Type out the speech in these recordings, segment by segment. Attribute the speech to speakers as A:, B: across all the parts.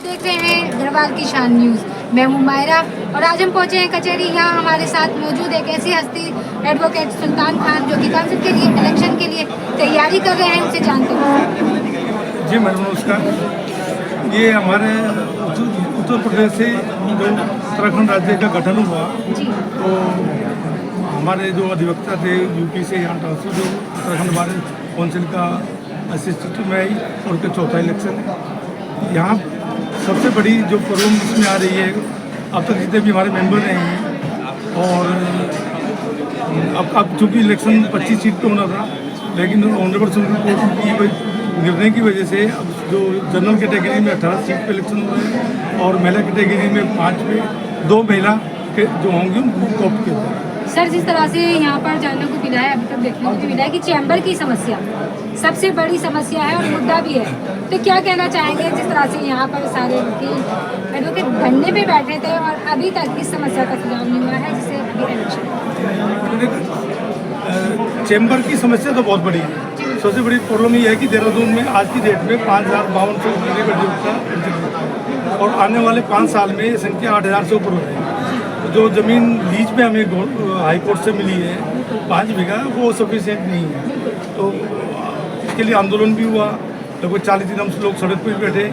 A: देख रहे हैं गढ़वाल की शान न्यूज़। मैं हूं मायरा और आज हम पहुंचे हैं कचहरी। यहाँ हमारे साथ मौजूद एक ऐसी हस्ती एडवोकेट सुल्तान खान, जो कि काउंसिल के लिए इलेक्शन के लिए तैयारी कर रहे हैं। उनसे जानते हैं।
B: जी मैडम नमस्कार। ये हमारे उत्तर प्रदेश से जो उत्तराखंड राज्य का गठन हुआ, तो हमारे जो अधिवक्ता थे यूपी से यहाँ ट्रांसफर, जो उत्तराखंड बार काउंसिल का असिस्टेंट में आई और उसका चौथा इलेक्शन है। यहाँ सबसे बड़ी जो प्रॉब्लम इसमें आ रही है, अब तक जितने भी हमारे मेंबर रहे हैं, और अब चूँकि इलेक्शन 25 सीट पे होना था, लेकिन ऑनरेबल सुप्रीम कोर्ट की निर्णय की वजह से अब जो जनरल कैटेगरी में 18 सीट पे इलेक्शन हुए हैं और महिला कैटेगरी में 5 पे 2 महिला के जो होंगी उनको कॉप किया जाए।
A: सर, जिस तरह से यहाँ पर जानने को मिला है, अभी तक देखने को मिला है कि चैम्बर की समस्या सबसे बड़ी समस्या है और मुद्दा भी है, तो क्या कहना चाहेंगे? जिस तरह से यहाँ पर सारे एडवोकेट धरने पे बैठे थे और अभी तक इस समस्या का सुझाव नहीं हुआ है, जिससे अभी इलेक्शन।
B: चैम्बर की समस्या तो बहुत बड़ी है। सबसे बड़ी प्रॉब्लम ये है कि देहरादून में आज की डेट में 5052 से ऊपर और आने वाले 5 साल में ये संख्या 8000 से ऊपर हो जाएगी। जो ज़मीन लीज पे हमें हाई कोर्ट से मिली है 5 बीघा, वो सफिशिएंट नहीं है। तो इसके लिए आंदोलन भी हुआ, लगभग 40 दिन हम लोग सड़क पर बैठे।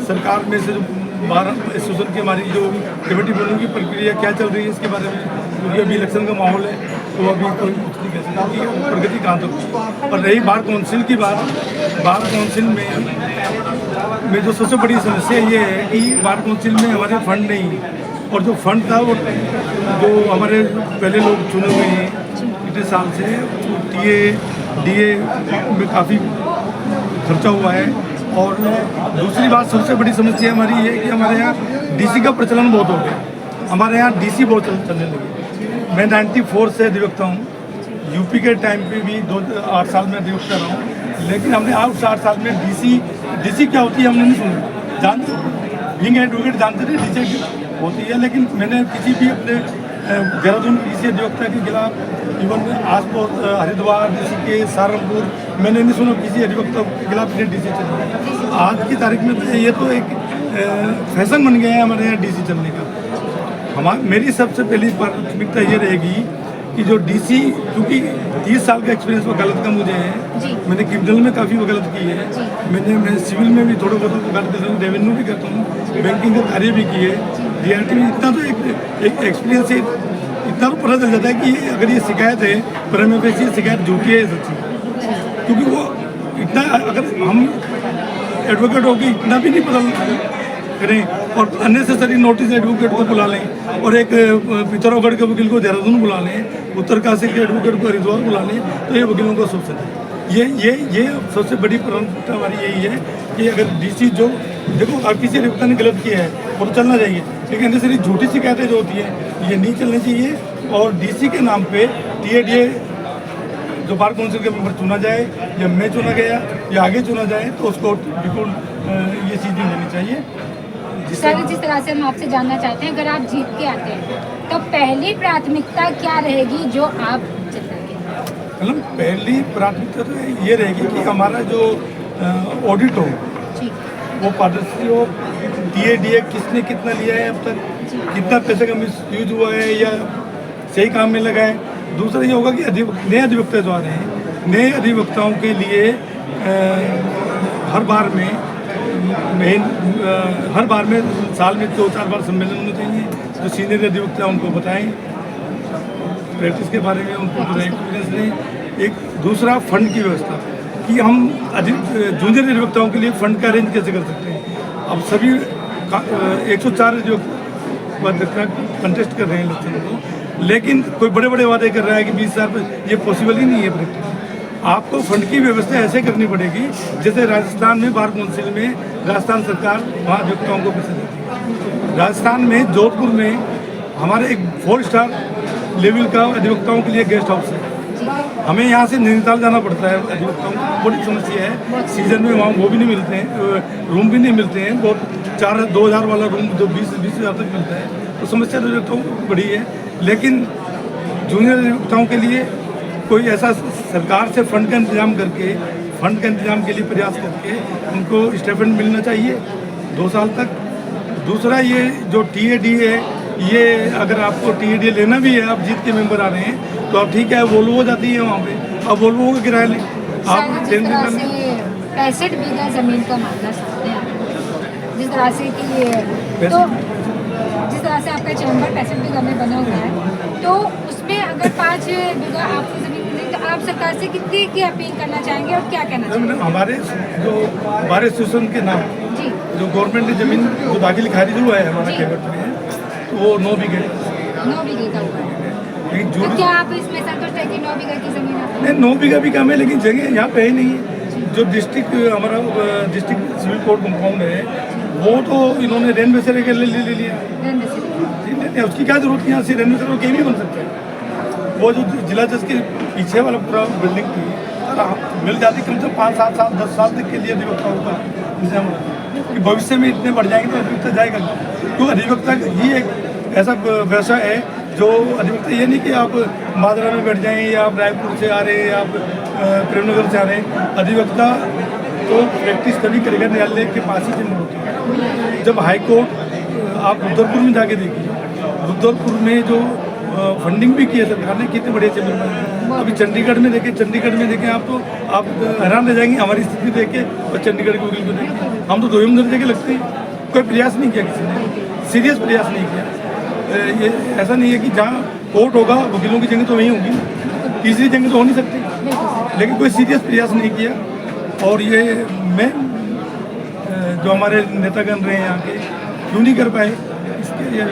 B: सरकार में से जो 12 एसोसिएशन की हमारी जो कमेटी बनने की प्रक्रिया क्या चल रही है इसके बारे में, क्योंकि अभी इलेक्शन का माहौल है, तो अभी कोई कुछ नहीं कह सकता कि प्रगति कहाँ तक। और रही बार काउंसिल की बात, बार काउंसिल में जो सबसे बड़ी समस्या ये है कि बार काउंसिल में हमारे फंड नहीं है, और जो फंड था वो जो हमारे पहले लोग चुने हुए हैं इतने साल से, DA में काफ़ी खर्चा हुआ है। और दूसरी बात सबसे बड़ी समस्या हमारी ये है कि हमारे यहाँ DC का प्रचलन बहुत हो गया। हमारे यहाँ DC बहुत चलने लगे। मैं 94 से अधिवक्ता हूँ। यूपी के टाइम पे भी 8 साल में अधिवक्ता रहा हूँ, लेकिन हमने आज 8 साल में DC क्या होती है हमने नहीं सुना। जानते विंग एडवोकेट जानते थे DC होती है, लेकिन मैंने किसी भी अपने देहरादून DC अधिवक्ता के खिलाफ, इवन आसपास हरिद्वार, ऋषिकेश, सहारनपुर, मैंने नहीं सुना किसी अधिवक्ता के खिलाफ DC चल। आज की तारीख में तो ये तो एक फैशन बन गया है हमारे यहाँ DC चलने का। मेरी सबसे पहली प्राथमिकता ये रहेगी कि जो DC, क्योंकि 30 साल का एक्सपीरियंस वकालत का मुझे है, मैंने क्रिमिनल में काफ़ी वकालत की है, मैंने सिविल में भी थोड़ा बहुत वकालत करता हूँ, रेवेन्यू भी करता हूँ, बैंकिंग का कार्य भी किए, DRT में। इतना तो एक एक्सपीरियंस से इतना तो पता चल जाता है कि अगर ये शिकायत है, पर हमें वैसे शिकायत झूठी है सच्ची, क्योंकि वो इतना, अगर हम एडवोकेट होकर इतना भी नहीं पता करें और अननेसेसरी नोटिस एडवोकेट को बुला लें, और एक पिथौरागढ़ के वकील को देहरादून बुला लें, उत्तरकाशी के एडवोकेट को हरिद्वार बुला लें, तो ये वकीलों का शोषण है। ये सबसे बड़ी प्राथमिकता हमारी यही है कि अगर DC जो देखो, अब किसी अधिवक्ता ने गलत किया है वो तो चलना चाहिए, लेकिन अननेसेसरी झूठी शिकायतें जो होती है ये नहीं चलनी चाहिए। और DC के नाम पे TA जो बार काउंसिल के मेंबर चुना जाए, या मैं चुना गया या आगे चुना जाए, तो उसको बिल्कुल ये चीज़ नहीं होनी चाहिए।
A: सर, जिस तरह से हम आपसे जानना चाहते हैं, अगर आप जीत के आते हैं तो पहली प्राथमिकता क्या रहेगी जो आप जिताएंगे?
B: मतलब पहली प्राथमिकता तो ये रहेगी कि हमारा जो ऑडिट हो वो पारदर्शी हो, DA किसने कितना लिया है अब तक, कितना पैसे का मिसयूज हुआ है या सही काम में लगा है। दूसरा ये होगा कि नए अधिवक्ता जो आ रहे हैं, नए अधिवक्ताओं के लिए हर बार में साल में 2-4 बार सम्मेलन होने चाहिए। जो सीनियर अधिवक्ता उनको बताएं प्रैक्टिस के बारे में, उनको पूरा एक्सपीरियंस दें। एक दूसरा फंड की व्यवस्था, कि हम जूनियर अधिवक्ताओं के लिए फंड का अरेंज कैसे कर सकते हैं। अब सभी 104 अधिवक्ता कंटेस्ट कर रहे हैं इलेक्शन को, लेकिन कोई बड़े बड़े वादे कर रहा है कि 20,000, ये पॉसिबल ही नहीं है प्रैक्टिस। आपको फंड की व्यवस्था ऐसे करनी पड़ेगी जैसे राजस्थान में बार काउंसिल में राजस्थान सरकार वहाँ अधिवक्ताओं को पैसे देती है। राजस्थान में जोधपुर में हमारे एक 4 स्टार लेवल का अधिवक्ताओं के लिए गेस्ट हाउस है। हमें यहाँ से नैनीताल जाना पड़ता है अधिवक्ताओं को, बड़ी समस्या है। सीजन में वहाँ वो भी नहीं मिलते हैं, रूम भी नहीं मिलते हैं। बहुत 2,000 वाला रूम जो 20,000 तक मिलता है, तो समस्या अधिवक्ताओं को बड़ी है। लेकिन जूनियर अधिवक्ताओं के लिए कोई ऐसा सरकार से फंड का इंतजाम करके, फंड के इंतजाम के लिए प्रयास करके उनको स्टाइपेंड मिलना चाहिए 2 साल तक, दूसरा ये जो TAD है, ये अगर आपको TAD लेना भी है, आप जीत के मेंबर आ रहे हैं तो आप ठीक है वोल्वो जाती है वहाँ पे, अब वोल्वो का किराया लें
A: सर
B: आप
A: जिस
B: ट्रेन
A: तरह
B: में
A: से 65 बीघा जमीन का मामला सामने आया, जिस तरह से कि तो जिस तरह से आपका चैम्बर 65 बीघा में बना हुआ है, तो उसमें अगर 5 बीघा आपको जमीन मिली तो आप सरकार से कितनी की अपील करना चाहेंगे और क्या कहना चाहेंगे?
B: हमारे जो बार एसोसिएशन के नाम
A: जी
B: जो गवर्नमेंट ने जमीन जो दाखिल खारिज हुआ है हमारा केवट में, तो वो 9 बीघे
A: 9 बीघे का हुआ है,
B: लेकिन
A: तो
B: जो
A: क्या आप इसमें संतुष्ट है कि 9 बीघा की जमीन आपको?
B: नहीं 9 बीघा भी कम है, लेकिन जगह यहाँ पे ही नहीं है। जो डिस्ट्रिक्ट हमारा डिस्ट्रिक्ट सिविल कोर्ट कंपाउंड है, वो तो इन्होंने रेन बसेरे के लिए ले लिया।
A: धन से
B: नहीं, उसकी क्या जरूरत है, यहाँ से रेन बसेरे गेम ही बन सकता है। वो जो जिला जज के पीछे वाला पूरा बिल्डिंग थी, मिल जाती कम से कम 5, 7 साल 10 साल तक के लिए अधिवक्ता होगा इंतजाम होता कि भविष्य में इतने बढ़ जाएंगे तो अधिवक्ता जाएगा, तो अधिवक्ता ही एक ऐसा व्यवसाय है जो अधिवक्ता ये नहीं कि आप मादरा में बैठ जाएं या आप रायपुर से आ रहे हैं या आप प्रेमनगर से आ रहे हैं। अधिवक्ता तो प्रैक्टिस तभी करेगा न्यायालय के पास ही जन्म होती है। जब हाई कोर्ट आप रुद्रपुर में जाके देखिए, रुद्रपुर में जो फंडिंग भी की है सरकार ने, कितने बढ़िया चैम्बर बनाए। अभी चंडीगढ़ में देखें आप तो आप हैरान रह जाएंगे हमारी स्थिति देख के, और चंडीगढ़ के वकील को देख के। हम तो 2वीं दर्जे के लगते हैं, कोई प्रयास नहीं किया किसी ने, सीरियस प्रयास नहीं किया। ये ऐसा नहीं है कि जहाँ कोर्ट होगा वकीलों की जगह तो वहीं होगी, तीसरी जगह तो हो नहीं सकती, लेकिन कोई सीरियस प्रयास नहीं किया। और ये मैं जो हमारे नेतागण रहे हैं यहाँ के, क्यों नहीं कर पाए, इसके ये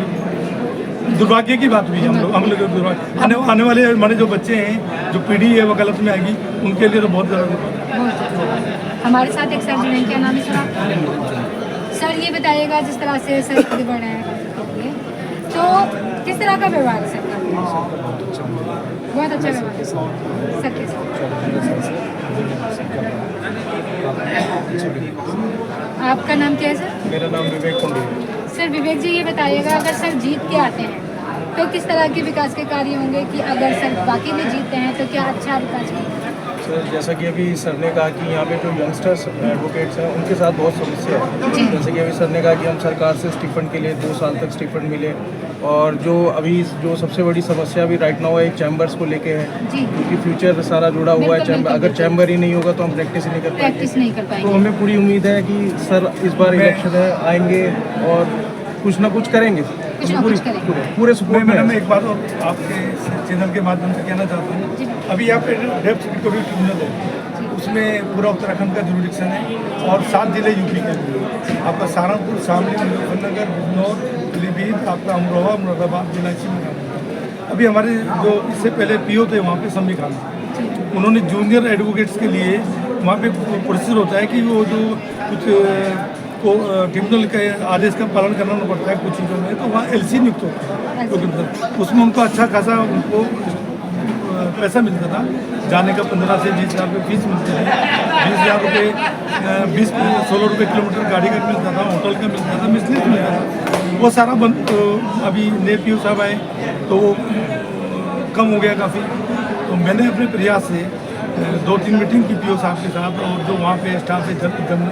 B: दुर्भाग्य की बात हुई है। हम लोग दुर्भाग्य, आने वाले हमारे जो बच्चे हैं, जो पीढ़ी है वकालत में आएगी, उनके लिए तो बहुत ज़्यादा दुर्भाग्य है।
A: हमारे साथ एक सर जुड़े, क्या नाम है सर आपका? सर ये बताइएगा, जिस तरह से सर आगे बढ़ रहे हैं तो किस तरह का व्यवहार है सर का? बहुत अच्छा व्यवहार है सर के साथ। आपका नाम क्या है सर?
C: मेरा नाम विवेक पंडित।
A: सर विवेक जी ये बताइएगा, अगर सर जीत के आते हैं तो किस तरह के विकास के कार्य होंगे, कि अगर सर बाकी में जीतते हैं तो क्या अच्छा विकास होगा?
C: सर जैसा कि अभी सर ने कहा कि यहाँ पे जो यंगस्टर्स एडवोकेट्स हैं उनके साथ बहुत समस्या है। जैसे कि अभी सर ने कहा कि हम सरकार से स्टिपेंड के लिए 2 साल तक स्टिपेंड मिले, और जो अभी जो सबसे बड़ी समस्या अभी राइट नाउ है चैम्बर्स को लेके है, क्योंकि फ्यूचर सारा जुड़ा हुआ है चैम्बर। अगर चैम्बर ही नहीं होगा तो हम प्रैक्टिस ही नहीं कर पाएंगे। तो हमें पूरी उम्मीद है कि सर इस बार इलेक्शन है आएंगे और कुछ ना कुछ करेंगे, पूरे सपोर्ट में।
B: मैं एक बात और आपके चैनल के माध्यम से कहना चाहता हूँ, अभी यहाँ पे डेप्थ रिकवरी ट्रिब्यूनल है, उसमें पूरा उत्तराखंड का जुरिडिक्शन है और 7 जिले यूपी के लिए, आपका सहारनपुर, शामली, मुजफ्फरनगर, बिजनौर, पीलीभीत, आपका अमरोहा, मुरादाबाद, इलायची में। अभी हमारे जो इससे पहले PO थे वहाँ पे संबी खान, उन्होंने जूनियर एडवोकेट्स के लिए वहाँ पे प्रोसीजर होता है कि वो जो कुछ को ट्रिब्यूनल के आदेश का पालन करना पड़ता है कुछ चीज़ों में, तो वहाँ LC नियुक्त होता है, तो उसमें उनको अच्छा खासा उनको पैसा मिलता था। जाने का 15 से 20 हज़ार रुपये फीस मिलती थी, 20,000 रुपये 16 रुपये किलोमीटर गाड़ी का मिलता था, होटल का मिलता था, मिसलिस मिलता था। वो सारा बंद, अभी नए PO साहब आए तो वो कम हो गया काफ़ी। तो मैंने अपने प्रयास से 2-3 मीटिंग की PO साहब के साथ, और जो वहाँ पे स्टाफ है, असिस्टेंट है,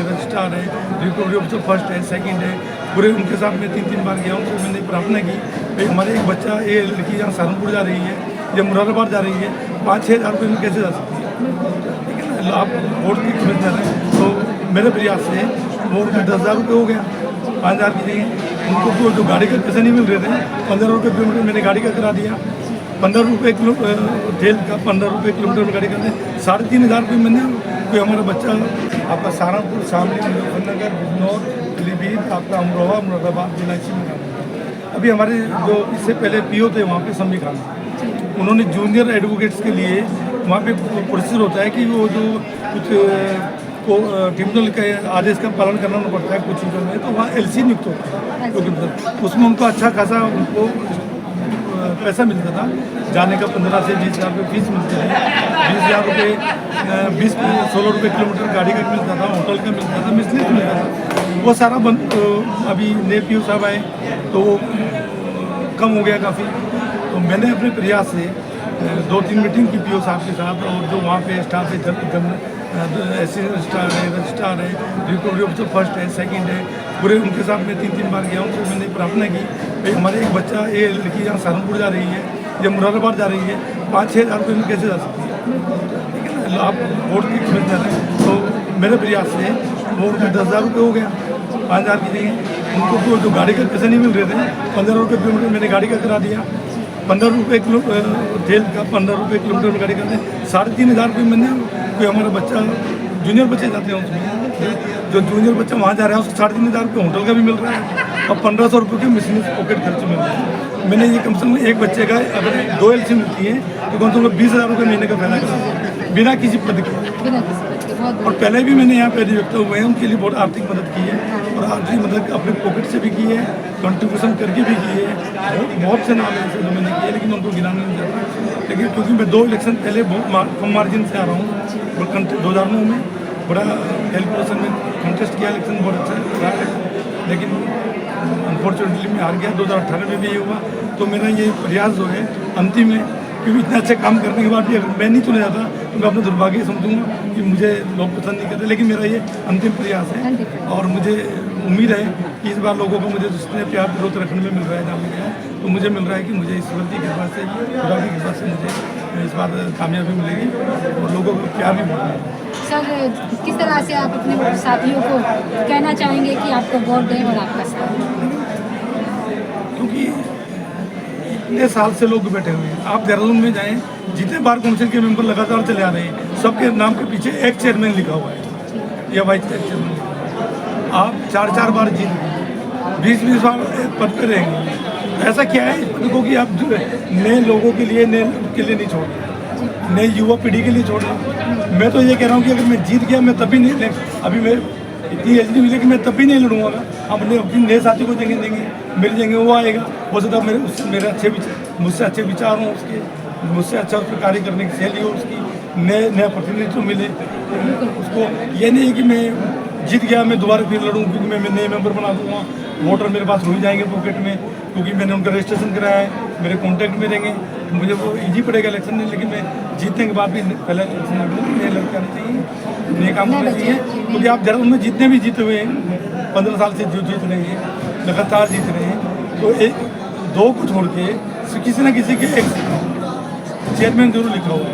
B: रजिस्ट्रार है, रिकवरी ऑफिसर फर्स्ट है, सेकंड है, पूरे उनके साथ मैं 3 बार गया हूँ। तो मैंने प्रार्थना की भाई हमारे एक बच्चा, ये लड़की यहाँ सहारनपुर जा रही है या मुरादाबाद जा रही है, 5-6 हज़ार रुपये में कैसे जा सकती है, ठीक है ना। आप वोट की खरीद जा रहे हैं, तो मेरे प्रयास से वो 10,000 रुपये हो गया, 5,000 की जगह। उनको जो गाड़ी का पैसे नहीं मिल रहे थे, 15 रुपये किलोमीटर मैंने गाड़ी का करा दिया, 15 रुपये किलो तेल का 15 रुपये किलोमीटर में गाड़ी करते, 3,500 रुपये मैंने कोई हमारा बच्चा आपका सहारनपुर, शामली, मुजफ्फरनगर, बिजनौर, पीलीभीत, आपका अमरोहा, मुरादाबाद, इलायची में। अभी हमारे जो इससे पहले PO थे वहाँ पे संबी खान, उन्होंने जूनियर एडवोकेट्स के लिए वहाँ पे प्रोसीजर होता है कि वो जो कुछ को ट्रिब्यूनल के आदेश का पालन करना पड़ता है कुछ चीज़ों में, तो वहाँ LC नियुक्त होता है, क्योंकि उसमें उनको अच्छा खासा उनको पैसा मिलता था। जाने का 15 से 20 हज़ार रुपये फीस मिलती थी, 20,000 रुपये 16 रुपये किलोमीटर गाड़ी का मिलता था, होटल का मिलता था, मिसलिस मिलता था। वो सारा बंद, अभी नए PO साहब आए तो वो कम हो गया काफ़ी। तो मैंने अपने प्रयास से 2-3 मीटिंग की पीओ साहब के साथ, और जो वहाँ पे स्टाफ है, असिस्टेंट स्टार है, रजिस्ट्रार है, रिकवरी ऑफिसर फर्स्ट है, सेकंड है, पूरे उनके साथ मैं 3 बार गया हूँ। तो मैंने प्रार्थना की भाई हमारे एक बच्चा, ये लड़की यहाँ सहारनपुर जा रही है या मुरादाबाद जा रही है, 5-6 हज़ार रुपये में कैसे जा सकती है? ठीक है ना, आप वोट की खरीददार हैं। तो मेरे प्रयास से वो उनके 10,000 रुपये हो गया, 5,000 की जगह। उनको जो गाड़ी का पैसे नहीं मिल रहे थे, 15 रुपये किलोमीटर मैंने गाड़ी का करा दिया। 15 रुपये किलो तेल का 15 रुपये किलोमीटर में गाड़ी करते हैं। 3,500 रुपये मैंने, कोई हमारा बच्चा जूनियर बच्चे जाते हैं उसमें, जो जूनियर बच्चा वहाँ जा रहा है उसको 3,500 रुपये होटल का भी मिल रहा है और 1,500 रुपये के मिसलिनियस पॉकेट खर्च मिल रहा है। मैंने ये कम से कम एक बच्चे का अगर 2 LC मिलती है तो कम से कम 20,000 रुपये महीने का फायदा करा बिना किसी पद के। और पहले भी मैंने यहाँ पे अधिवक्ता हुए हैं, उनके लिए बहुत आर्थिक मदद की है, और आर्थिक मदद अपने पॉकेट से भी की है, कंट्रीब्यूशन करके भी की है। बहुत से नाम ऐसे जो मैंने किए, लेकिन उनको गिनाना नहीं चाहता। लेकिन क्योंकि मैं 2 इलेक्शन पहले बहुत कम मार्जिन से आ रहा हूँ, और 2009 में बड़ा कैलकुलेशन में कंटेस्ट किया, इलेक्शन बहुत अच्छा रहा इलेक्शन, लेकिन अनफॉर्चुनेटली मैं हार गया। 2018 में भी ये हुआ। तो मेरा ये प्रयास जो है अंतिम है, क्योंकि इतने अच्छे काम करने के बाद भी अगर मैं नहीं चुना जाता तो मैं अपना दुर्भाग्य समझूंगा कि मुझे लोग पसंद नहीं करते। लेकिन मेरा ये अंतिम प्रयास है, और मुझे उम्मीद है कि इस बार लोगों को मुझे जितने प्यार विरोध रखने में मिल रहा है, जहाँ में गया तो मुझे मिल रहा है कि मुझे ईश्वर की कृपा से, खुदा की कृपा से मुझे इस बार कामयाबी मिलेगी, और लोगों को प्यार भी बहुत मिलेगा।
A: सर, किस तरह से आप अपने साथियों को कहना चाहेंगे कि आपको वोट दें और आपका साथ दें?
B: क्योंकि इतने साल से लोग बैठे हुए हैं, आप देहरादून में जाएं, जितने बार काउंसिल के मेंबर लगातार चले आ रहे हैं, सबके नाम के पीछे एक चेयरमैन लिखा हुआ है या वाइस चेयरमैन। आप 4-4 बार जीत 20-20 बार पद पर रहेंगे। ऐसा क्या है इस पद को कि आप नए लोगों के लिए, नए के लिए नहीं छोड़ रहे, नई युवा पीढ़ी के लिए छोड़ रहे। मैं तो ये कह रहा हूँ कि अगर मैं जीत गया, मैं तभी नहीं, अभी मैं इतनी एज नहीं मिली कि मैं तब भी नहीं लड़ूंगा। हम अपने नए साथी को देंगे मिल जाएंगे, वो आएगा। हो सकता है मेरे अच्छे मुझसे अच्छे विचार हों उसके, मुझसे अच्छा उस पर कार्य करने की शैली हो उसकी, नया प्रतिनिधित्व मिले उसको। ये नहीं है कि मैं जीत गया मैं दोबारा फिर लड़ूँ, क्योंकि मैं नए मेंबर बना दूँगा, वोटर मेरे पास हो ही जाएंगे पॉकेट में, क्योंकि मैंने उनका रजिस्ट्रेशन कराया है, मेरे कॉन्टैक्ट में रहेंगे, मुझे वो ईजी पड़ेगा इलेक्शन में। लेकिन मैं जीतने के बाद भी पहले इलेक्शन लड़ूँ, नए लड़के आने चाहिए, नए काम करने चाहिए। क्योंकि आप जरा उनमें जितने भी जीते हुए हैं, 15 साल से जो जीत रहे हैं, लगातार जीत रहे हैं, तो 1-2 को छोड़ के किसी न किसी के एक चेयरमैन जरूर लिखा हुआ है।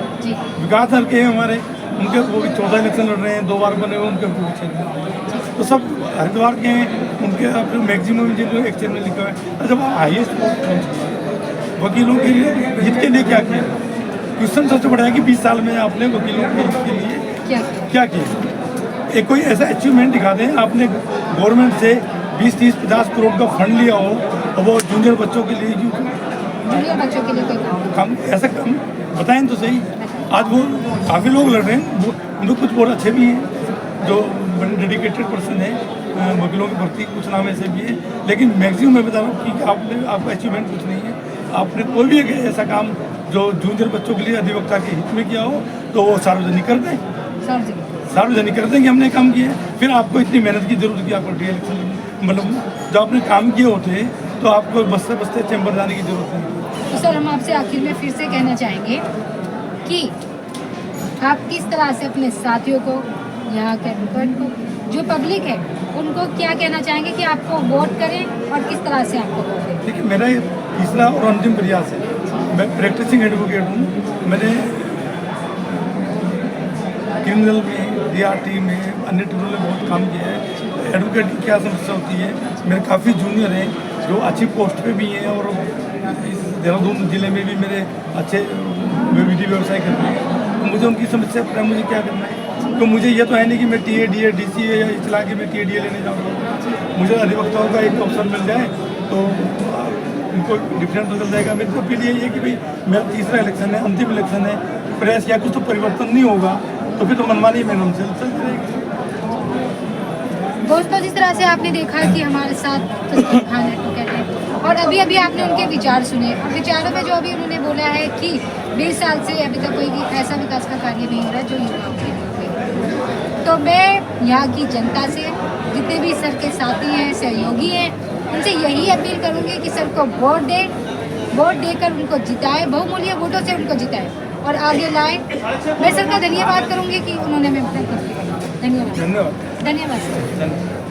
B: विकास सर के हैं हमारे, उनके वो भी 14 इलेक्शन लड़ रहे हैं, 2 बार बने हुए, उनके चेयरमैन। तो सब हरिद्वार के हैं, उनके मैक्सिमम जिनको एक चेयरमैन लिखा है। जब हाईएस्ट वकीलों के लिए हित के लिए क्या किया? क्वेश्चन सबसे बड़ा है कि 20 साल में आपने वकीलों के हित के लिए क्या किया? एक कोई ऐसा अचीवमेंट दिखा दें, आपने गवर्नमेंट से 20-30-50 करोड़ का फंड लिया हो, और वो जूनियर बच्चों के लिए कोई काम ऐसा काम बताएं तो सही। आज वो काफ़ी लोग लड़ रहे हैं, उनमें कुछ बहुत अच्छे भी हैं जो डेडिकेटेड पर्सन है वकीलों के प्रति, कुछ नाम ऐसे भी है। लेकिन मैक्सिमम मैं बता रहा हूँ कि आपका अचीवमेंट कुछ नहीं है। आपने कोई भी ऐसा काम जो जूनियर बच्चों के लिए अधिवक्ता के हित में किया हो तो वो सार्वजनिक कर दें, सार्वजनिक कर दें कि हमने काम किया है। फिर आपको इतनी मेहनत की जरूरत की, आपको इलेक्शन मतलब जो आपने काम किए होते हैं तो आपको बसते बसते चैम्बर जाने की जरूरत नहीं।
A: तो सर, हम आपसे आखिर में फिर से कहना चाहेंगे कि आप किस तरह से अपने साथियों को, यहाँ के एडवोकेट को, जो पब्लिक है, उनको क्या कहना चाहेंगे कि आपको वोट करें और किस तरह से आपको वोट दें?
B: देखिए, मेरा ये तीसरा और अंतिम प्रयास है। मैं प्रैक्टिसिंग एडवोकेट हूँ। मैंने क्रिमिनल में, DRT में, अन्य ट्रिब्यूनल में बहुत काम किया है। एडवोकेट की क्या समस्या होती है, मेरे काफ़ी जूनियर हैं जो अच्छी पोस्ट पे भी हैं, और इस देहरादून जिले में भी मेरे अच्छे विधि व्यवसाय करते हैं। तो मुझे उनकी समस्या पर मुझे क्या करना है? तो मुझे ये तो है नहीं कि मैं TA, DA, DCA या इतला के मैं TDA लेने जाऊँगा। मुझे अधिवक्ताओं का एक अवसर मिल जाए तो उनको डिफरेंट बदल जाएगा। मेरे तो फिर यही है कि भाई मेरा तीसरा इलेक्शन है, अंतिम इलेक्शन है, प्रयास या कुछ तो परिवर्तन नहीं होगा तो फिर तो मनमानी में उनसे चलती रहेगी।
A: दोस्तों, जिस तरह से आपने देखा कि हमारे साथ तस्लीम खान एडवोकेट हैं, और अभी अभी आपने उनके विचार सुने, और विचारों में जो अभी उन्होंने बोला है कि 20 साल से अभी तक कोई भी ऐसा विकास का कार्य नहीं हो रहा जो युवाओं के लिए हुए। तो मैं यहाँ की जनता से, जितने भी सर के साथी हैं, सहयोगी हैं, उनसे यही अपील करूँगी कि सर को वोट दें, वोट देकर उनको जिताए, बहुमूल्य वोटों से उनको जिताए और आगे लाए। मैं सर का धन्यवाद करूंगी कि उन्होंने हमें मदद की। धन्यवाद
C: धन्यवाद।
A: धन्यवाद सर।
C: धन्यवाद।